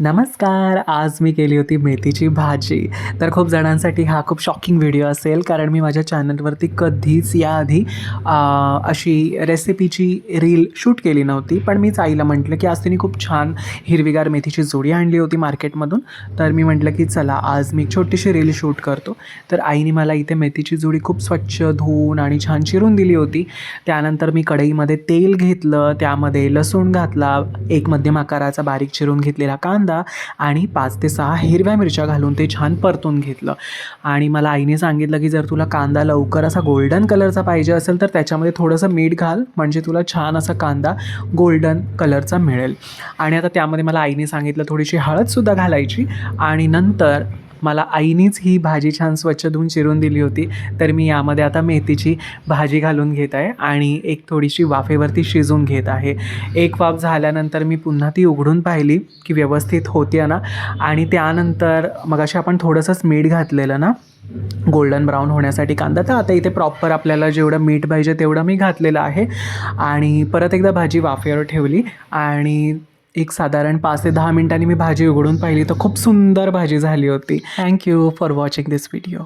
नमस्कार. आज मी केली होती मेथीची भाजी. तर खूप जणांसाठी हा खूप शॉकिंग व्हिडिओ असेल, कारण मी माझ्या चॅनलवरती कधीच याआधी अशी रेसिपीची रील शूट केली नव्हती. पण मीच आईला म्हटलं, की आज तिने खूप छान हिरवीगार मेथीची जोडी आणली होती मार्केटमधून. तर मी म्हटलं, की चला आज मी एक छोटीशी रील शूट करतो. तर आईने मला इथे मेथीची जोडी खूप स्वच्छ धुवून आणि छान चिरून दिली होती. त्यानंतर मी कढईमध्ये तेल घेतलं, त्यामध्ये लसूण घातला, एक मध्यम आकाराचा बारीक चिरून घेतलेला कांदा आणि 5 ते 6 हिरव्या मिरच्या घालून ते छान परतून घेतलं. आणि मला आईने सांगितलं, की जर तुला कांदा लवकर असा गोल्डन कलरचा पाहिजे असेल तर त्याच्यामध्ये थोडंसं मीठ घाल, म्हणजे तुला छान असा कांदा गोल्डन कलरचा मिळेल. आणि आता त्यामध्ये मला आईने सांगितलं थोडीशी हळदसुद्धा घालायची. आणि नंतर मला आईनीच ही भाजी छान स्वच्छ धुवून चिरून दिली होती. तर मी यामध्ये आता मेथीची भाजी घालून घेत आहे आणि एक थोडीशी वाफेवरती शिजवून घेत आहे. एक वाफ झाल्यानंतर मी पुन्हा ती उघडून पाहिली, की व्यवस्थित होते ना. आणि त्यानंतर मगाशी आपण थोडंसंच मीठ घातलेलं ना गोल्डन ब्राऊन होण्यासाठी कांदा, तर आता इथे प्रॉपर आपल्याला जेवढं मीठ पाहिजे तेवढं मी घातलेलं आहे. आणि परत एकदा भाजी वाफेवर ठेवली आणि एक साधारण 5 ते 10 मिनिटांनी मी भाजी उघडून पाहिली, तर खूप सुंदर भाजी झाली होती. Thank you for watching this video.